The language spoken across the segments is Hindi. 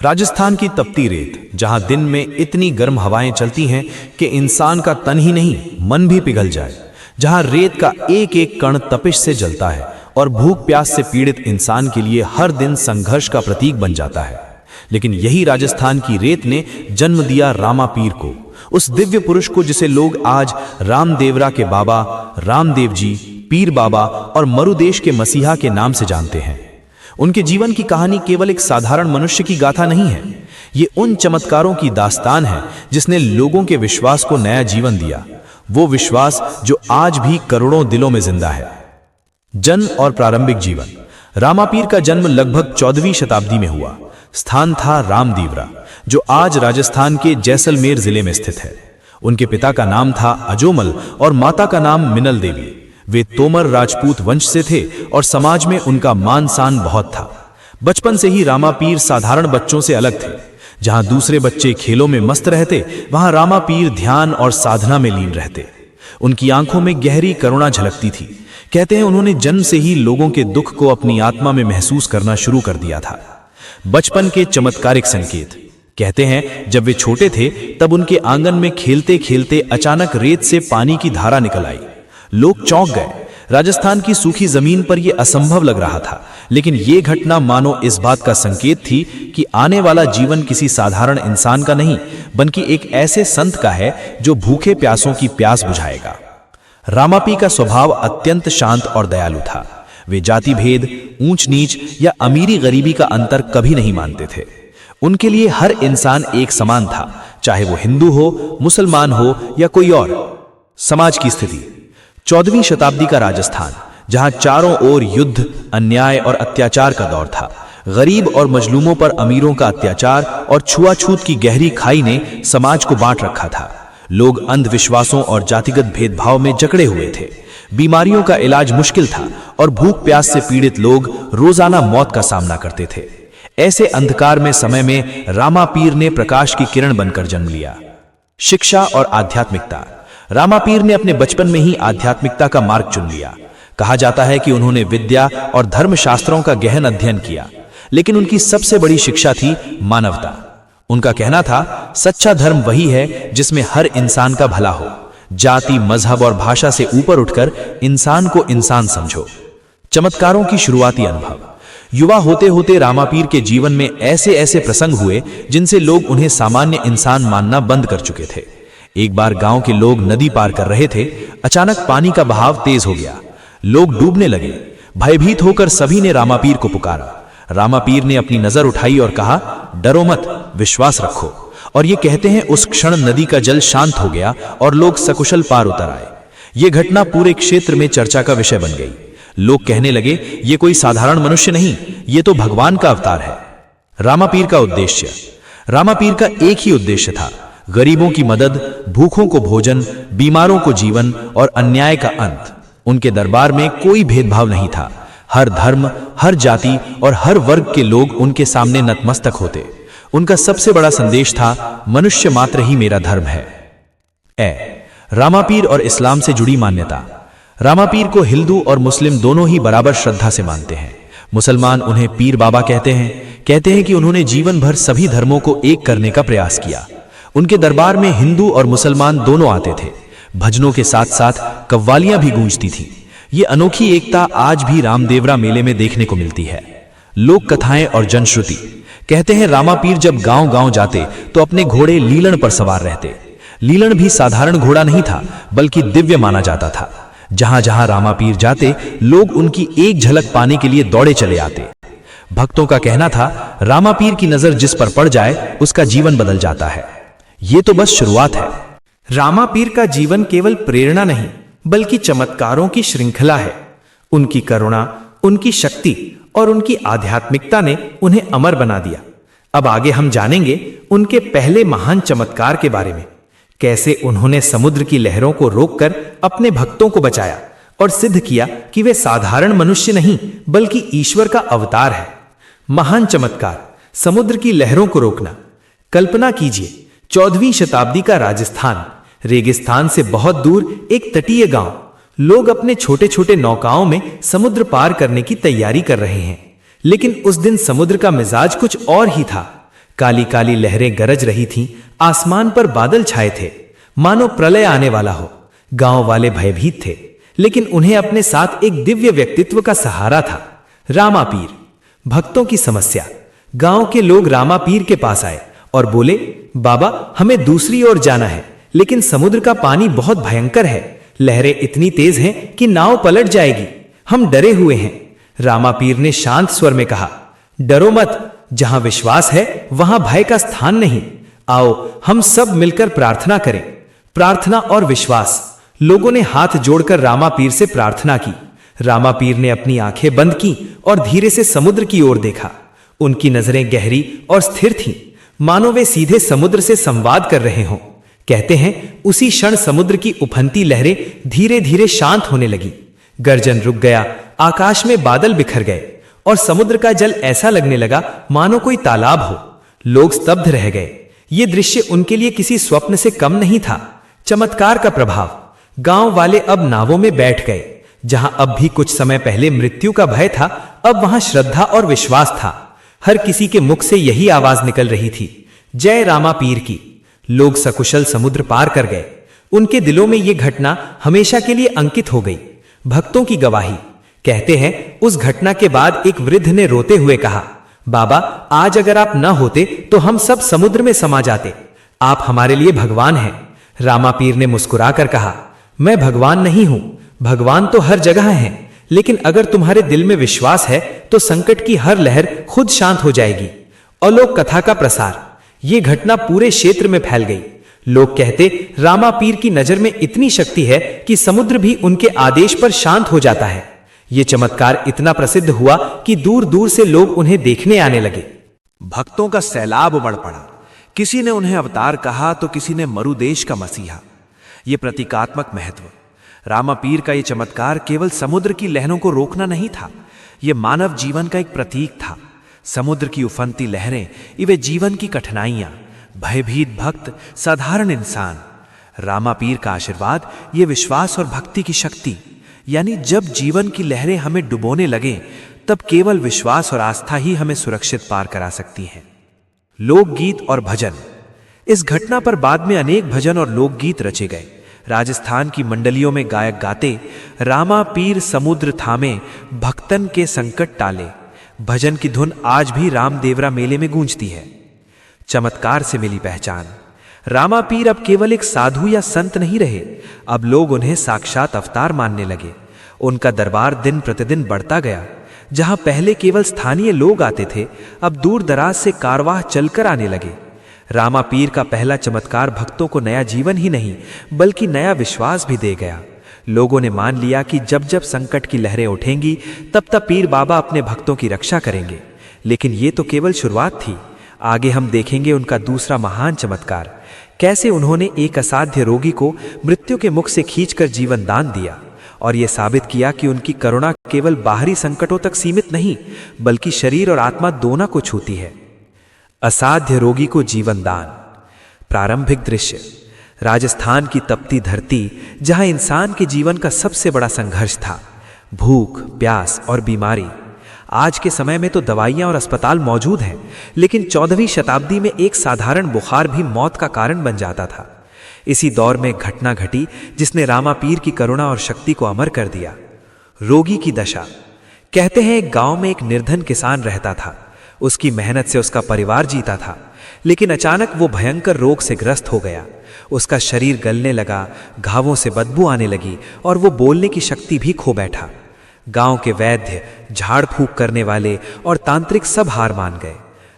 राजस्थान की तपती रेत, जहां दिन में इतनी गर्म हवाएं चलती हैं कि इंसान का तन ही नहीं मन भी पिघल जाए, जहां रेत का एक एक कण तपिश से जलता है और भूख प्यास से पीड़ित इंसान के लिए हर दिन संघर्ष का प्रतीक बन जाता है। लेकिन यही राजस्थान की रेत ने जन्म दिया रामापीर को, उस दिव्य पुरुष को जिसे लोग आज रामदेवरा के बाबा, रामदेव जी, पीर बाबा और मरुदेश के मसीहा के नाम से जानते हैं। उनके जीवन की कहानी केवल एक साधारण मनुष्य की गाथा नहीं है, ये उन चमत्कारों की दास्तान है जिसने लोगों के विश्वास को नया जीवन दिया, वो विश्वास जो आज भी करोड़ों दिलों में जिंदा है। जन्म और प्रारंभिक जीवन। रामापीर का जन्म लगभग 14वीं शताब्दी में हुआ। स्थान था रामदेवरा, जो आज राजस्थान के जैसलमेर जिले में स्थित है। उनके पिता का नाम था अजोमल और माता का नाम मिनल देवी। वे तोमर राजपूत वंश से थे और समाज में उनका मान शान बहुत था। बचपन से ही रामापीर साधारण बच्चों से अलग थे। जहां दूसरे बच्चे खेलों में मस्त रहते, वहां रामापीर ध्यान और साधना में लीन रहते। उनकी आंखों में गहरी करुणा झलकती थी। कहते हैं उन्होंने जन्म से ही लोगों के दुख को अपनी आत्मा में महसूस करना शुरू कर दिया था। बचपन के चमत्कारिक संकेत। कहते हैं जब वे छोटे थे तब उनके आंगन में खेलते खेलते अचानक रेत से पानी की धारा निकल आई। लोग चौंक गए। राजस्थान की सूखी जमीन पर यह असंभव लग रहा था, लेकिन यह घटना मानो इस बात का संकेत थी कि आने वाला जीवन किसी साधारण इंसान का नहीं, बल्कि एक ऐसे संत का है जो भूखे प्यासों की प्यास बुझाएगा। रामापीर का स्वभाव अत्यंत शांत और दयालु था। वे जाति भेद, ऊंच नीच या अमीरी गरीबी का अंतर कभी नहीं मानते थे। उनके लिए हर इंसान एक समान था, चाहे वो हिंदू हो, मुसलमान हो या कोई और। समाज की स्थिति। 14वीं शताब्दी का राजस्थान, जहां चारों ओर युद्ध, अन्याय और अत्याचार का दौर था। गरीब और मजलूमों पर अमीरों का अत्याचार और छुआछूत की गहरी खाई ने समाज को बांट रखा था। लोग अंधविश्वासों और जातिगत भेदभाव में जकड़े हुए थे। बीमारियों का इलाज मुश्किल था और भूख प्यास से पीड़ित लोग रोजाना मौत का सामना करते थे। ऐसे अंधकार में समय में रामापीर ने प्रकाश की किरण बनकर जन्म लिया। शिक्षा और आध्यात्मिकता। रामापीर ने अपने बचपन में ही आध्यात्मिकता का मार्ग चुन लिया। कहा जाता है कि उन्होंने विद्या और धर्मशास्त्रों का गहन अध्ययन किया, लेकिन उनकी सबसे बड़ी शिक्षा थी मानवता। उनका कहना था, सच्चा धर्म वही है जिसमें हर इंसान का भला हो। जाति, मजहब और भाषा से ऊपर उठकर इंसान को इंसान समझो। चमत्कारों की शुरुआती अनुभव। युवा होते होते रामापीर के जीवन में ऐसे ऐसे प्रसंग हुए जिनसे लोग उन्हें सामान्य इंसान मानना बंद कर चुके थे। एक बार गांव के लोग नदी पार कर रहे थे। अचानक पानी का बहाव तेज हो गया। लोग डूबने लगे। भयभीत होकर सभी ने रामापीर को पुकारा। रामापीर ने अपनी नजर उठाई और कहा, डरो मत, विश्वास रखो। और ये कहते हैं उस क्षण नदी का जल शांत हो गया और लोग सकुशल पार उतर आए। ये घटना पूरे क्षेत्र में चर्चा का विषय बन गई। लोग कहने लगे, ये कोई साधारण मनुष्य नहीं, ये तो भगवान का अवतार है। रामापीर का उद्देश्य। रामापीर का एक ही उद्देश्य था, गरीबों की मदद, भूखों को भोजन, बीमारों को जीवन और अन्याय का अंत। उनके दरबार में कोई भेदभाव नहीं था। हर धर्म, हर जाति और हर वर्ग के लोग उनके सामने नतमस्तक होते। उनका सबसे बड़ा संदेश था, मनुष्य मात्र ही मेरा धर्म है। रामापीर और इस्लाम से जुड़ी मान्यता। रामापीर को हिंदू और मुस्लिम दोनों ही बराबर श्रद्धा से मानते हैं। मुसलमान उन्हें पीर बाबा कहते हैं कि उन्होंने जीवन भर सभी धर्मों को एक करने का प्रयास किया। उनके दरबार में हिंदू और मुसलमान दोनों आते थे। भजनों के साथ साथ कव्वालियां भी गूंजती थीं। ये अनोखी एकता आज भी रामदेवरा मेले में देखने को मिलती है। लोक कथाएं और जनश्रुति। कहते हैं रामापीर जब गांव-गांव जाते तो अपने घोड़े लीलन पर सवार रहते। लीलन भी साधारण घोड़ा नहीं था, बल्कि दिव्य माना जाता था। जहां जहां रामापीर जाते, लोग उनकी एक झलक पाने के लिए दौड़े चले आते। भक्तों का कहना था, रामापीर की नजर जिस पर पड़ जाए उसका जीवन बदल जाता है। ये तो बस शुरुआत है। रामापीर का जीवन केवल प्रेरणा नहीं, बल्कि चमत्कारों की श्रृंखला है। उनकी करुणा, उनकी शक्ति और उनकी आध्यात्मिकता ने उन्हें अमर बना दिया। अब आगे हम जानेंगे उनके पहले महान चमत्कार के बारे में। कैसे उन्होंने समुद्र की लहरों को रोककर अपने भक्तों को बचाया और सिद्ध किया कि वे साधारण मनुष्य नहीं, बल्कि ईश्वर का अवतार है। महान चमत्कार, समुद्र की लहरों को रोकना। कल्पना कीजिए, 14वीं शताब्दी का राजस्थान, रेगिस्तान से बहुत दूर एक तटीय गांव। लोग अपने छोटे छोटे नौकाओं में समुद्र पार करने की तैयारी कर रहे हैं। लेकिन उस दिन समुद्र का मिजाज कुछ और ही था। काली काली लहरें गरज रही थीं, आसमान पर बादल छाए थे, मानो प्रलय आने वाला हो। गांव वाले भयभीत थे, लेकिन उन्हें अपने साथ एक दिव्य व्यक्तित्व का सहारा था, रामापीर। भक्तों की समस्या। गांव के लोग रामापीर के पास आए और बोले, बाबा, हमें दूसरी ओर जाना है, लेकिन समुद्र का पानी बहुत भयंकर है, लहरें इतनी तेज हैं कि नाव पलट जाएगी, हम डरे हुए हैं। रामापीर ने शांत स्वर में कहा, डरो मत, जहां विश्वास है वहां भय का स्थान नहीं। आओ हम सब मिलकर प्रार्थना करें। प्रार्थना और विश्वास। लोगों ने हाथ जोड़कर रामापीर से प्रार्थना की। रामापीर ने अपनी आंखें बंद की और धीरे से समुद्र की ओर देखा। उनकी नजरें गहरी और स्थिर थीं, मानो वे सीधे समुद्र से संवाद कर रहे हों। कहते हैं, उसी क्षण समुद्र की उफनती लहरें धीरे धीरे शांत होने लगी। गर्जन रुक गया, आकाश में बादल बिखर गए और समुद्र का जल ऐसा लगने लगा मानो कोई तालाब हो। लोग स्तब्ध रह गए। ये दृश्य उनके लिए किसी स्वप्न से कम नहीं था। चमत्कार का प्रभाव। गांव वाले अब नावों में बैठ गए। जहां अब भी कुछ समय पहले मृत्यु का भय था, अब वहां श्रद्धा और विश्वास था। हर किसी के मुख से यही आवाज निकल रही थी, जय रामापीर की। लोग सकुशल समुद्र पार कर गए। उनके दिलों में यह घटना हमेशा के लिए अंकित हो गई। भक्तों की गवाही। कहते हैं, उस घटना के बाद एक वृद्ध ने रोते हुए कहा, बाबा, आज अगर आप न होते तो हम सब समुद्र में समा जाते। आप हमारे लिए भगवान हैं। रामापीर ने मुस्कुराकर कहा, मैं भगवान नहीं हूं, भगवान तो हर जगह हैं, लेकिन अगर तुम्हारे दिल में विश्वास है तो संकट की हर लहर खुद शांत हो जाएगी। अलौकिक कथा का प्रसार। यह घटना पूरे क्षेत्र में फैल गई। लोग कहते, रामापीर की नजर में इतनी शक्ति है कि समुद्र भी उनके आदेश पर शांत हो जाता है। यह चमत्कार इतना प्रसिद्ध हुआ कि दूर दूर से लोग उन्हें देखने आने लगे। भक्तों का सैलाब उमड़ पड़ा। किसी ने उन्हें अवतार कहा तो किसी ने मरुदेश का मसीहा। यह प्रतीकात्मक महत्व। रामापीर का यह चमत्कार केवल समुद्र की लहरों को रोकना नहीं था, यह मानव जीवन का एक प्रतीक था। समुद्र की उफनती लहरें, वे जीवन की कठिनाइयां, भयभीत भक्त, साधारण इंसान। रामापीर का आशीर्वाद, ये विश्वास और भक्ति की शक्ति। यानी जब जीवन की लहरें हमें डुबोने लगें, तब केवल विश्वास और आस्था ही हमें सुरक्षित पार करा सकती हैं। लोकगीत और भजन। इस घटना पर बाद में अनेक भजन और लोकगीत रचे गए। राजस्थान की मंडलियों में गायक गाते, रामापीर समुद्र थामे, भक्तन के संकट टाले। भजन की धुन आज भी रामदेवरा मेले में गूंजती है। चमत्कार से मिली पहचान। रामापीर अब केवल एक साधु या संत नहीं रहे, अब लोग उन्हें साक्षात अवतार मानने लगे। उनका दरबार दिन प्रतिदिन बढ़ता गया। जहां पहले केवल स्थानीय लोग आते थे, अब दूर दराज से कारवाह चलकर आने लगे। रामापीर का पहला चमत्कार भक्तों को नया जीवन ही नहीं, बल्कि नया विश्वास भी दे गया। लोगों ने मान लिया कि जब जब संकट की लहरें उठेंगी, तब तब पीर बाबा अपने भक्तों की रक्षा करेंगे। लेकिन ये तो केवल शुरुआत थी। आगे हम देखेंगे उनका दूसरा महान चमत्कार, कैसे उन्होंने एक असाध्य रोगी को मृत्यु के मुख से खींचकर जीवन दान दिया और यह साबित किया कि उनकी करुणा केवल बाहरी संकटों तक सीमित नहीं, बल्कि शरीर और आत्मा दोनों को छूती है। असाध्य रोगी को जीवन दान। प्रारंभिक दृश्य। राजस्थान की तपती धरती, जहां इंसान के जीवन का सबसे बड़ा संघर्ष था, भूख, प्यास और बीमारी। आज के समय में तो दवाइयां और अस्पताल मौजूद हैं, लेकिन 14वीं शताब्दी में एक साधारण बुखार भी मौत का कारण बन जाता था। इसी दौर में घटना घटी जिसने रामापीर की करुणा और शक्ति को अमर कर दिया। रोगी की दशा। कहते हैं एक गांव में एक निर्धन किसान रहता था। उसकी मेहनत से उसका परिवार जीता था, लेकिन अचानक वो भयंकर रोग से ग्रस्त हो गया। उसका शरीर गलने लगा, घावों से बदबू आने लगी और वो बोलने की शक्ति भी खो बैठा। गांव के वैद्य, झाड़ फूंक करने वाले और तांत्रिक सब हार मान गए।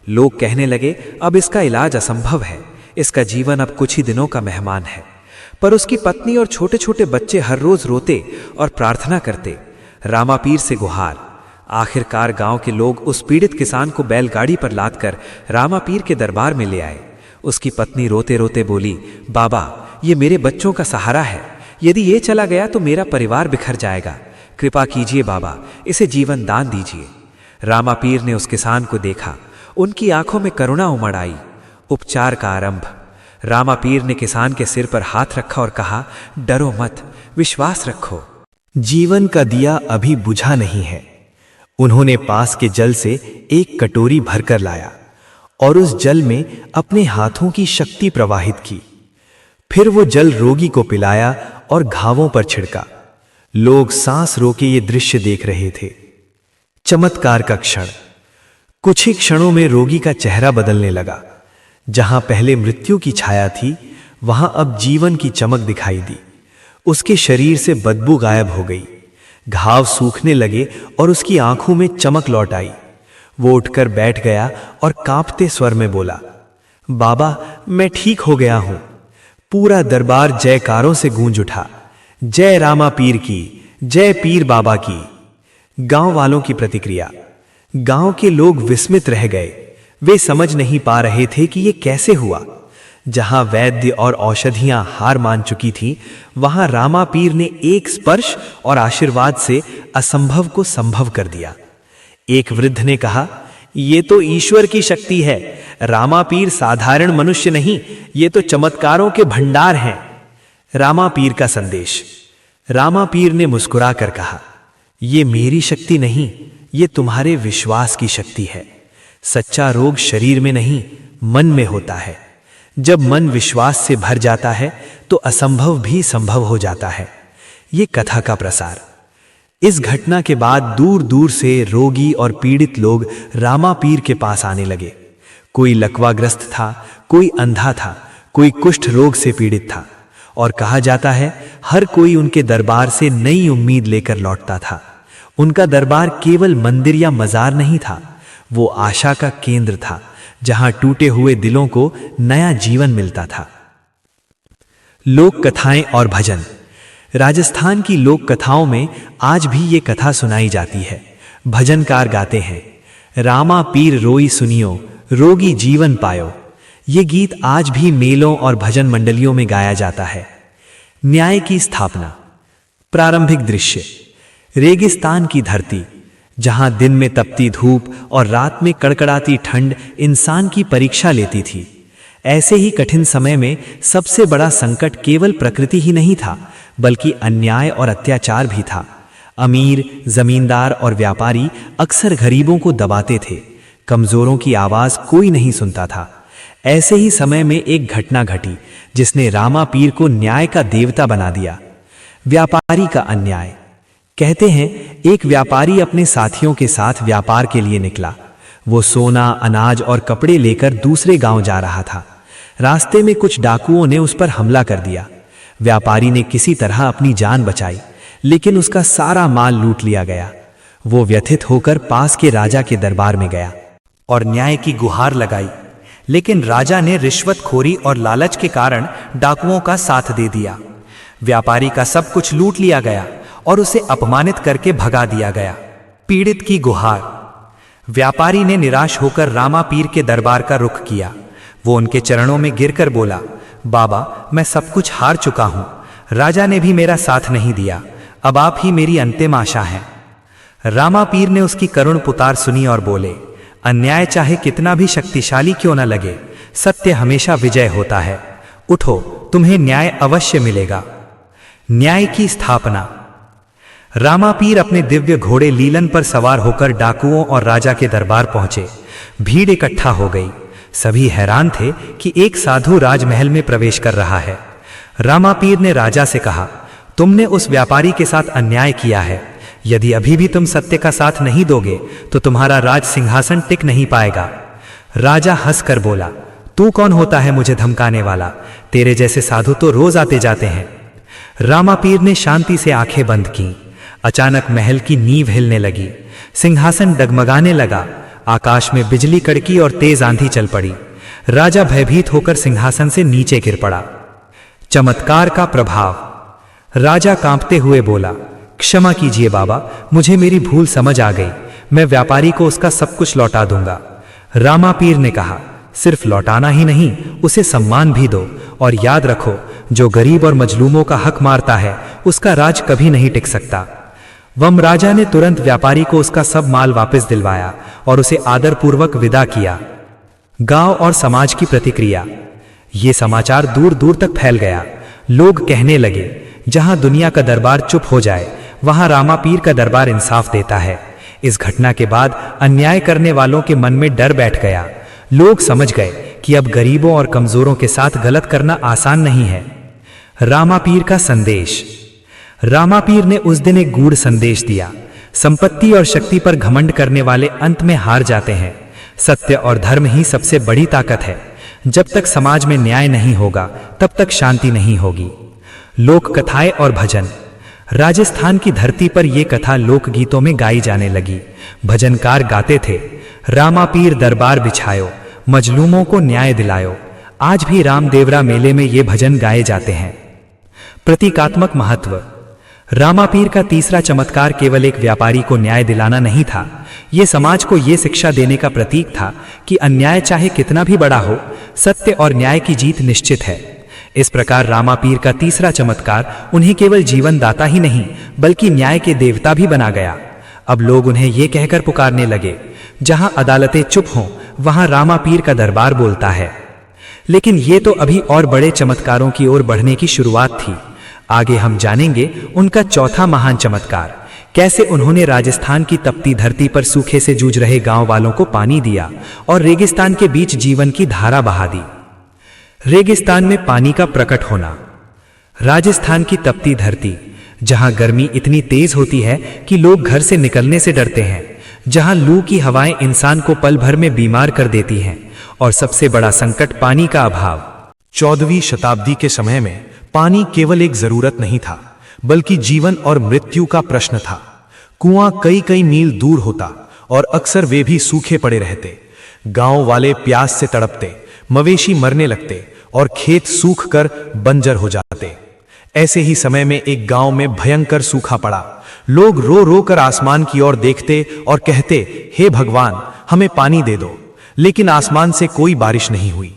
लोग कहने लगे, अब इसका इलाज असंभव है, इसका जीवन अब कुछ ही दिनों का मेहमान है। पर उसकी पत्नी और छोटे छोटे बच्चे हर रोज रोते और प्रार्थना करते। रामापीर से गुहार। आखिरकार गांव के लोग उस पीड़ित किसान को बैलगाड़ी पर लादकर रामापीर के दरबार में ले आए। उसकी पत्नी रोते रोते बोली, बाबा, ये मेरे बच्चों का सहारा है, यदि ये चला गया तो मेरा परिवार बिखर जाएगा। कृपा कीजिए बाबा, इसे जीवन दान दीजिए। रामापीर ने उस किसान को देखा, उनकी आंखों में करुणा उमड़ आई। उपचार का आरंभ। रामापीर ने किसान के सिर पर हाथ रखा और कहा, डरो मत, विश्वास रखो, जीवन का दिया अभी बुझा नहीं है। उन्होंने पास के जल से एक कटोरी भरकर लाया और उस जल में अपने हाथों की शक्ति प्रवाहित की। फिर वो जल रोगी को पिलाया और घावों पर छिड़का। लोग सांस रोके ये दृश्य देख रहे थे। चमत्कार का क्षण। कुछ ही क्षणों में रोगी का चेहरा बदलने लगा। जहां पहले मृत्यु की छाया थी, वहां अब जीवन की चमक दिखाई दी। उसके शरीर से बदबू गायब हो गई, घाव सूखने लगे और उसकी आंखों में चमक लौट आई। वो उठकर बैठ गया और कांपते स्वर में बोला, बाबा, मैं ठीक हो गया हूं। पूरा दरबार जयकारों से गूंज उठा। जय रामा पीर की, जय पीर बाबा की। गांव वालों की प्रतिक्रिया। गांव के लोग विस्मित रह गए। वे समझ नहीं पा रहे थे कि यह कैसे हुआ। जहां वैद्य और औषधियां हार मान चुकी थीं, वहां रामा पीर ने एक स्पर्श और आशीर्वाद से असंभव को संभव कर दिया। एक वृद्ध ने कहा, ये तो ईश्वर की शक्ति है। रामा पीर साधारण मनुष्य नहीं, ये तो चमत्कारों के भंडार हैं। रामा पीर का संदेश। रामा पीर ने मुस्कुराकर कहा, ये मेरी शक्ति नहीं, ये तुम्हारे विश्वास की शक्ति है। सच्चा रोग शरीर में नहीं, मन में होता है। जब मन विश्वास से भर जाता है तो असंभव भी संभव हो जाता है। ये कथा का प्रसार। इस घटना के बाद दूर दूर से रोगी और पीड़ित लोग रामा पीर के पास आने लगे। कोई लकवाग्रस्त था, कोई अंधा था, कोई कुष्ठ रोग से पीड़ित था, और कहा जाता है हर कोई उनके दरबार से नई उम्मीद लेकर लौटता था। उनका दरबार केवल मंदिर या मजार नहीं था, वो आशा का केंद्र था, जहां टूटे हुए दिलों को नया जीवन मिलता था। लोक कथाएं और भजन। राजस्थान की लोक कथाओं में आज भी ये कथा सुनाई जाती है। भजनकार गाते हैं, रामा पीर रोई सुनियो, रोगी जीवन पायो। ये गीत आज भी मेलों और भजन मंडलियों में गाया जाता है। न्याय की स्थापना। प्रारंभिक दृश्य। रेगिस्तान की धरती, जहां दिन में तपती धूप और रात में कड़कड़ाती ठंड इंसान की परीक्षा लेती थी। ऐसे ही कठिन समय में सबसे बड़ा संकट केवल प्रकृति ही नहीं था, बल्कि अन्याय और अत्याचार भी था। अमीर, जमींदार और व्यापारी अक्सर गरीबों को दबाते थे। कमजोरों की आवाज कोई नहीं सुनता था। ऐसे ही समय में एक घटना घटी जिसने रामा पीर को न्याय का देवता बना दिया। व्यापारी का अन्याय। कहते हैं एक व्यापारी अपने साथियों के साथ व्यापार के लिए निकला। वो सोना, अनाज और कपड़े लेकर दूसरे गांव जा रहा था। रास्ते में कुछ डाकुओं ने उस पर हमला कर दिया। व्यापारी ने किसी तरह अपनी जान बचाई, लेकिन उसका सारा माल लूट लिया गया। वो व्यथित होकर पास के राजा के दरबार में गया और न्याय की गुहार लगाई, लेकिन राजा ने रिश्वतखोरी और लालच के कारण डाकुओं का साथ दे दिया। व्यापारी का सब कुछ लूट लिया गया और उसे अपमानित करके भगा दिया गया। पीड़ित की गुहार। व्यापारी ने निराश होकर रामा पीर के दरबार का रुख किया। वो उनके चरणों में गिरकर बोला, बाबा, मैं सब कुछ हार चुका हूं। राजा ने भी मेरा साथ नहीं दिया, अब आप ही मेरी अंतिम आशा हैं। रामा पीर ने उसकी करुण पुकार सुनी और बोले, अन्याय चाहे कितना भी शक्तिशाली क्यों न लगे, सत्य हमेशा विजय होता है। उठो, तुम्हें न्याय अवश्य मिलेगा। न्याय की स्थापना। रामा पीर अपने दिव्य घोड़े लीलन पर सवार होकर डाकुओं और राजा के दरबार पहुंचे। भीड़ इकट्ठा हो गई। सभी हैरान थे कि एक साधु राजमहल में प्रवेश कर रहा है। रामा पीर ने राजा से कहा, तुमने उस व्यापारी के साथ अन्याय किया है। यदि अभी भी तुम सत्य का साथ नहीं दोगे तो तुम्हारा राज सिंहासन टिक नहीं पाएगा। राजा हंसकर बोला, तू कौन होता है मुझे धमकाने वाला? तेरे जैसे साधु तो रोज आते जाते हैं। रामा पीर ने शांति से आंखें बंद की। अचानक महल की नींव हिलने लगी, सिंहासन डगमगाने लगा, आकाश में बिजली कड़की और तेज आंधी चल पड़ी। राजा भयभीत होकर सिंहासन से नीचे गिर पड़ा। चमत्कार का प्रभाव। राजा कांपते हुए बोला, क्षमा कीजिए बाबा, मुझे मेरी भूल समझ आ गई। मैं व्यापारी को उसका सब कुछ लौटा दूंगा। रामा पीर ने कहा, सिर्फ लौटाना ही नहीं, उसे सम्मान भी दो, और याद रखो, जो गरीब और मजलूमों का हक मारता है उसका राज कभी नहीं टिक सकता। वम राजा ने तुरंत व्यापारी को उसका सब माल वापस दिलवाया और उसे आदरपूर्वक विदा किया। गांव और समाज की प्रतिक्रिया। ये समाचार दूर दूर तक फैल गया। लोग कहने लगे, जहां दुनिया का दरबार चुप हो जाए वहां रामा पीर का दरबार इंसाफ देता है। इस घटना के बाद अन्याय करने वालों के मन में डर बैठ गया। लोग समझ गए कि अब गरीबों और कमजोरों के साथ गलत करना आसान नहीं है। रामापीर का संदेश। रामापीर ने उस दिन एक गूढ़ संदेश दिया। संपत्ति और शक्ति पर घमंड करने वाले अंत में हार जाते हैं। सत्य और धर्म ही सबसे बड़ी ताकत है। जब तक समाज में न्याय नहीं होगा तब तक शांति नहीं होगी। लोक कथाएं और भजन। राजस्थान की धरती पर यह कथा लोकगीतों में गाई जाने लगी। भजनकार गाते थे, रामापीर दरबार बिछायो, मजलूमों को न्याय दिलायो। आज भी रामदेवरा मेले में ये भजन गाए जाते हैं। प्रतीकात्मक महत्व। रामापीर का तीसरा चमत्कार केवल एक व्यापारी को न्याय दिलाना नहीं था, यह समाज को यह शिक्षा देने का प्रतीक था कि अन्याय चाहे कितना भी बड़ा हो, सत्य और न्याय की जीत निश्चित है। इस प्रकार रामापीर का तीसरा चमत्कार उन्हें केवल जीवनदाता ही नहीं बल्कि न्याय के देवता भी बना गया। अब लोग उन्हें यह कहकर पुकारने लगे, जहां अदालतें चुप हों वहां रामापीर का दरबार बोलता है। लेकिन ये तो अभी और बड़े चमत्कारों की ओर बढ़ने की शुरुआत थी। आगे हम जानेंगे उनका चौथा महान चमत्कार, कैसे उन्होंने राजस्थान की तपती धरती पर सूखे से जूझ रहे गांव वालों को पानी दिया और रेगिस्तान के बीच जीवन की धारा बहा दी। रेगिस्तान में पानी का प्रकट होना। राजस्थान की तपती धरती, जहां गर्मी इतनी तेज होती है कि लोग घर से निकलने से डरते हैं, जहां लू की हवाएं इंसान को पल भर में बीमार कर देती हैं, और सबसे बड़ा संकट पानी का अभाव। 14वीं शताब्दी के समय में पानी केवल एक जरूरत नहीं था बल्कि जीवन और मृत्यु का प्रश्न था। कुआं कई कई मील दूर होता और अक्सर वे भी सूखे पड़े रहते। गांव वाले प्यास से तड़पते, मवेशी मरने लगते और खेत सूख कर बंजर हो जाते। ऐसे ही समय में एक गांव में भयंकर सूखा पड़ा। लोग रो रो कर आसमान की ओर देखते और कहते, हे भगवान, हमें पानी दे दो। लेकिन आसमान से कोई बारिश नहीं हुई।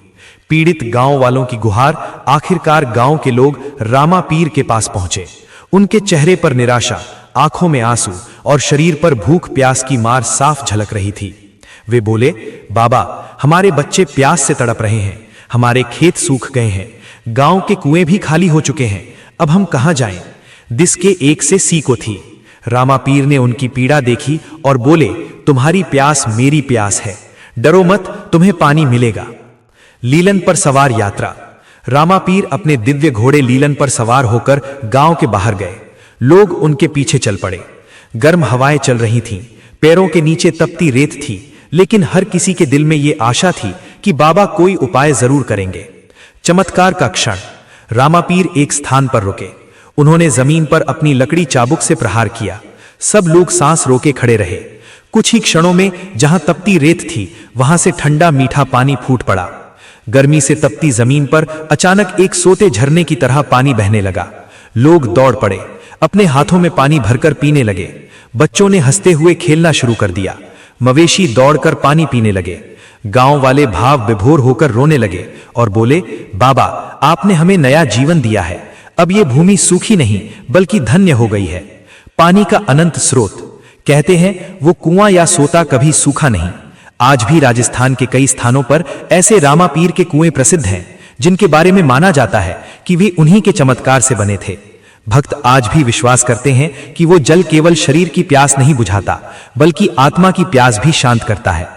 पीड़ित गांव वालों की गुहार आखिरकार गांव के लोग रामापीर के पास पहुंचे। उनके चेहरे पर निराशा, आंखों में आंसू और शरीर पर भूख प्यास की मार साफ झलक रही थी। वे बोले, बाबा, हमारे बच्चे प्यास से तड़प रहे हैं, हमारे खेत सूख गए हैं, गांव के कुएं भी खाली हो चुके हैं, अब हम कहां जाएं? दिस के एक से सी को थी। रामापीर ने उनकी पीड़ा देखी और बोले, तुम्हारी प्यास मेरी प्यास है, डरो मत, तुम्हें पानी मिलेगा। लीलन पर सवार यात्रा। रामापीर अपने दिव्य घोड़े लीलन पर सवार होकर गांव के बाहर गए। लोग उनके पीछे चल पड़े। गर्म हवाएं चल रही थीं, पैरों के नीचे तपती रेत थी, लेकिन हर किसी के दिल में ये आशा थी कि बाबा कोई उपाय जरूर करेंगे। चमत्कार का क्षण। रामापीर एक स्थान पर रुके। उन्होंने जमीन पर अपनी लकड़ी चाबुक से प्रहार किया। सब लोग सांस रोके खड़े रहे। कुछ ही क्षणों में जहां तपती रेत थी वहां से ठंडा मीठा पानी फूट पड़ा। गर्मी से तपती जमीन पर अचानक एक सोते झरने की तरह पानी बहने लगा। लोग दौड़ पड़े, अपने हाथों में पानी भरकर पीने लगे। बच्चों ने हंसते हुए खेलना शुरू कर दिया। मवेशी दौड़कर पानी पीने लगे। गांव वाले भाव विभोर होकर रोने लगे और बोले, बाबा, आपने हमें नया जीवन दिया है, अब ये भूमि सूखी नहीं बल्कि धन्य हो गई है। पानी का अनंत स्रोत। कहते हैं वो कुआं या सोता कभी सूखा नहीं। आज भी राजस्थान के कई स्थानों पर ऐसे रामापीर के कुएं प्रसिद्ध हैं, जिनके बारे में माना जाता है कि वे उन्हीं के चमत्कार से बने थे। भक्त आज भी विश्वास करते हैं कि वो जल केवल शरीर की प्यास नहीं बुझाता बल्कि आत्मा की प्यास भी शांत करता है।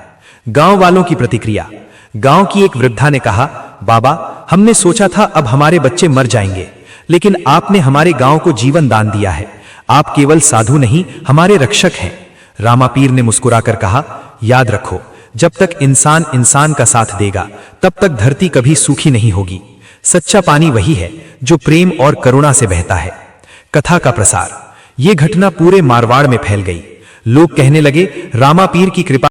गांव वालों की प्रतिक्रिया। गांव की एक वृद्धा ने कहा, बाबा, हमने सोचा था अब हमारे बच्चे मर जाएंगे, लेकिन आपने हमारे गांव को जीवन दान दिया है। आप केवल साधु नहीं, हमारे रक्षक हैं। रामापीर ने मुस्कुराकर कहा, याद रखो, जब तक इंसान इंसान का साथ देगा तब तक धरती कभी सूखी नहीं होगी। सच्चा पानी वही है जो प्रेम और करुणा से बहता है। कथा का प्रसार। यह घटना पूरे मारवाड़ में फैल गई। लोग कहने लगे, रामापीर की कृपा